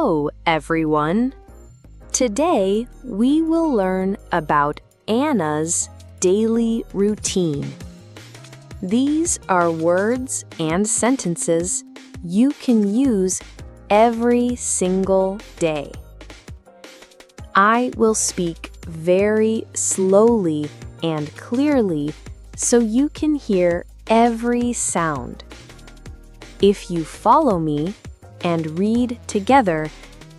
Hello, everyone. Today, we will learn about Anna's daily routine. These are words and sentences you can use every single day. I will speak very slowly and clearly so you can hear every sound. If you follow me and read together,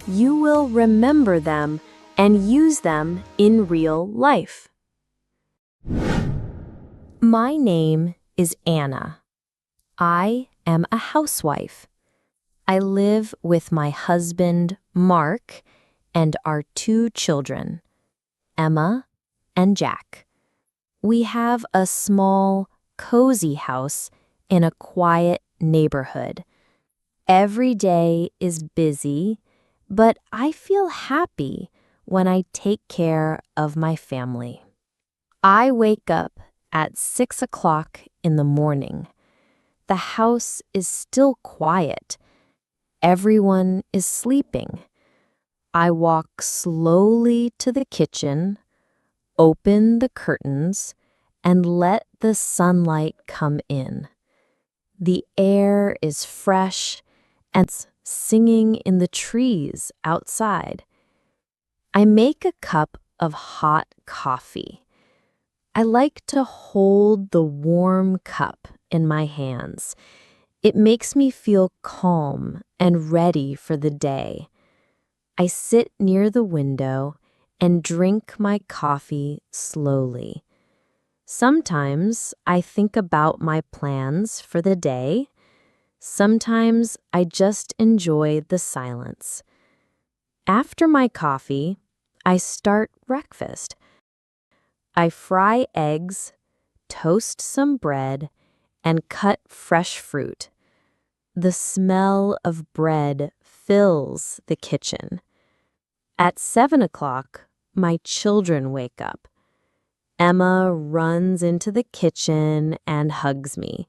you will remember them and use them in real life. My name is Anna. I am a housewife. I live with my husband, Mark, and our 2 children, Emma and Jack. We have a small, cozy house in a quiet neighborhood. Every day is busy, but I feel happy when I take care of my family. I wake up at 6 o'clock in the morning. The house is still quiet. Everyone is sleeping. I walk slowly to the kitchen, open the curtains, and let the sunlight come in. The air is fresh and singing in the trees outside. I make a cup of hot coffee. I like to hold the warm cup in my hands. It makes me feel calm and ready for the day. I sit near the window and drink my coffee slowly. Sometimes I think about my plans for the day. Sometimes I just enjoy the silence. After my coffee, I start breakfast. I fry eggs, toast some bread, and cut fresh fruit. The smell of bread fills the kitchen. At 7 o'clock, my children wake up. Emma runs into the kitchen and hugs me.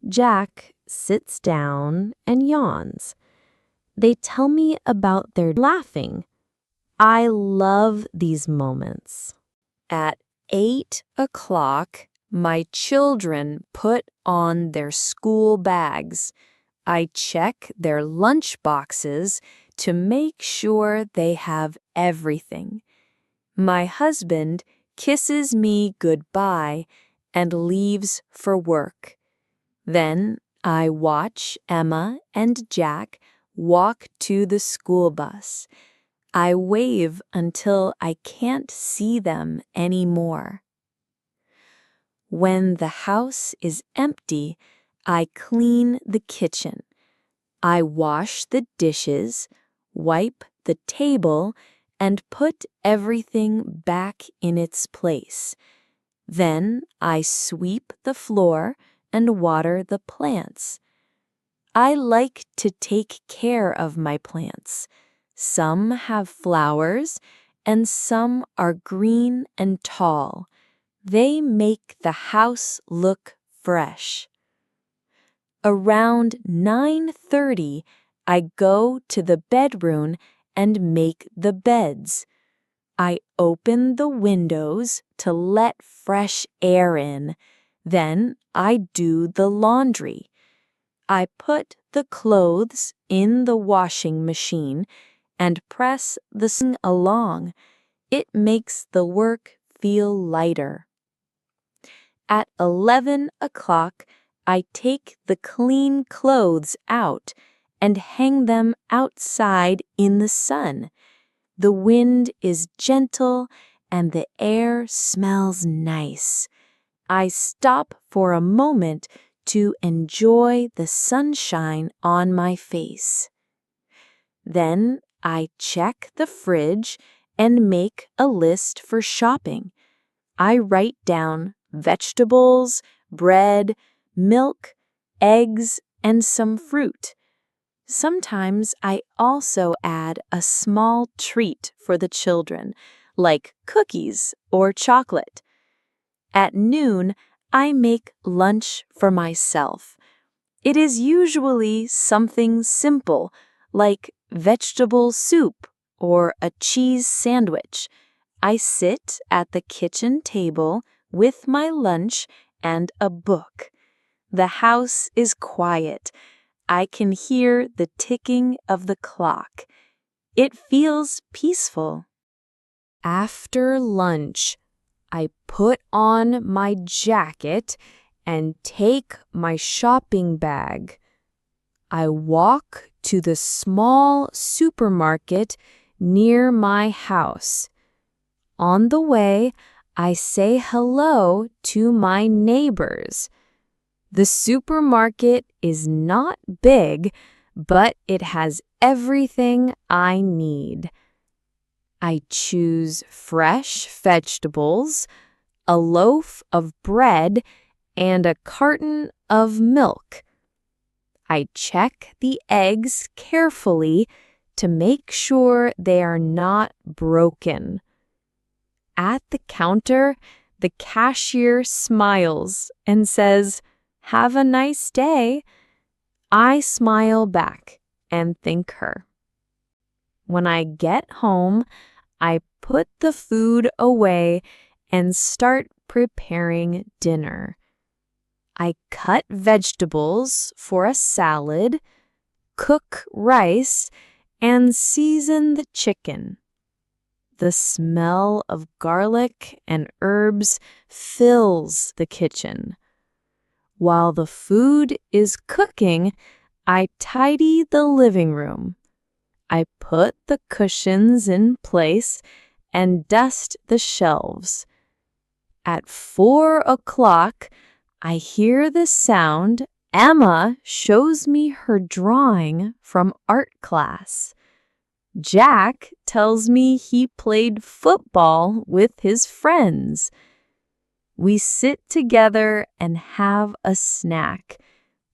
Jack sits down and yawns. They tell me about their laughing. I love these moments. At 8 o'clock, my children put on their school bags. I check their lunch boxes to make sure they have everything. My husband kisses me goodbye and leaves for work. Then I watch Emma and Jack walk to the school bus. I wave until I can't see them anymore. When the house is empty, I clean the kitchen. I wash the dishes, wipe the table, and put everything back in its place. Then I sweep the floor and water the plants. I like to take care of my plants. Some have flowers, and some are green and tall. They make the house look fresh. Around 9:30, I go to the bedroom and make the beds. I open the windows to let fresh air in. Then I do the laundry. I put the clothes in the washing machine and press the thing along. It makes the work feel lighter. At 11 o'clock, I take the clean clothes out and hang them outside in the sun. The wind is gentle and the air smells nice. I stop for a moment to enjoy the sunshine on my face. Then I check the fridge and make a list for shopping. I write down vegetables, bread, milk, eggs, and some fruit. Sometimes I also add a small treat for the children, like cookies or chocolate. At noon, I make lunch for myself. It is usually something simple, like vegetable soup or a cheese sandwich. I sit at the kitchen table with my lunch and a book. The house is quiet. I can hear the ticking of the clock. It feels peaceful. After lunch, I put on my jacket and take my shopping bag. I walk to the small supermarket near my house. On the way, I say hello to my neighbors. The supermarket is not big, but it has everything I need. I choose fresh vegetables, a loaf of bread, and a carton of milk. I check the eggs carefully to make sure they are not broken. At the counter, the cashier smiles and says, "Have a nice day." I smile back and thank her. When I get home, I put the food away and start preparing dinner. I cut vegetables for a salad, cook rice, and season the chicken. The smell of garlic and herbs fills the kitchen. While the food is cooking, I tidy the living room. I put the cushions in place and dust the shelves. At 4 o'clock, I hear the sound. Emma shows me her drawing from art class. Jack tells me he played football with his friends. We sit together and have a snack,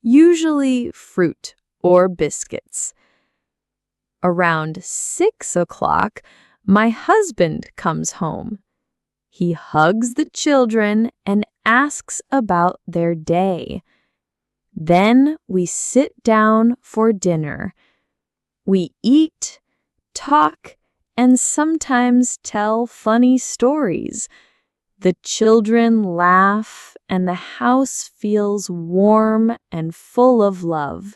usually fruit or biscuits. Around 6 o'clock, my husband comes home. He hugs the children and asks about their day. Then we sit down for dinner. We eat, talk, and sometimes tell funny stories. The children laugh and the house feels warm and full of love.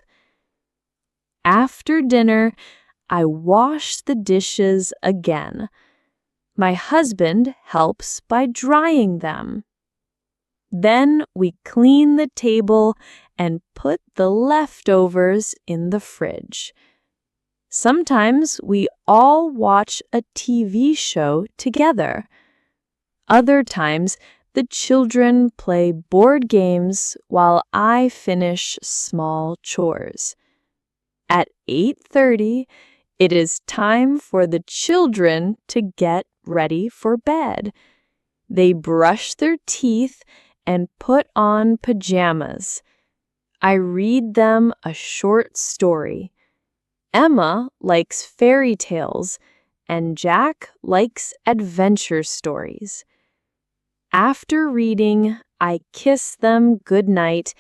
After dinner, I wash the dishes again. My husband helps by drying them. Then we clean the table and put the leftovers in the fridge. Sometimes we all watch a TV show together. Other times, the children play board games while I finish small chores. At 8:30, it is time for the children to get ready for bed. They brush their teeth and put on pajamas. I read them a short story. Emma likes fairy tales, and Jack likes adventure stories. After reading, I kiss them goodnight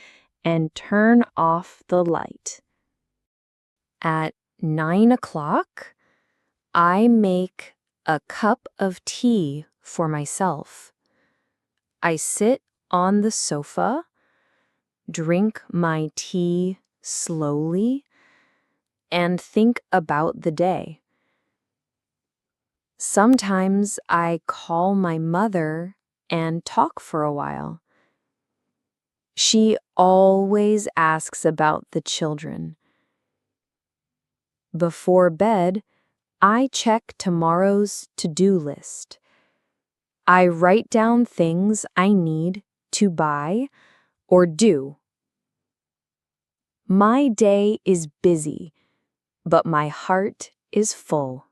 and turn off the light. At 9 o'clock, I make a cup of tea for myself. I sit on the sofa, drink my tea slowly, and think about the day. Sometimes I call my mother and talk for a while. She always asks about the children. Before bed, I check tomorrow's to-do list. I write down things I need to buy or do. My day is busy, but my heart is full.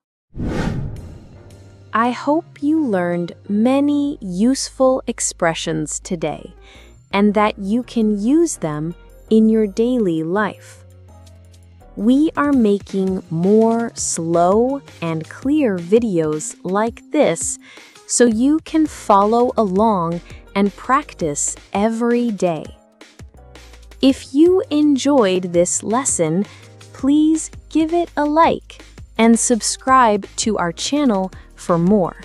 I hope you learned many useful expressions today and that you can use them in your daily life. We are making more slow and clear videos like this so you can follow along and practice every day. If you enjoyed this lesson, please give it a like and subscribe to our channel for more.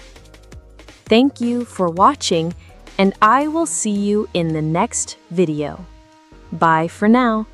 Thank you for watching, and I will see you in the next video. Bye for now.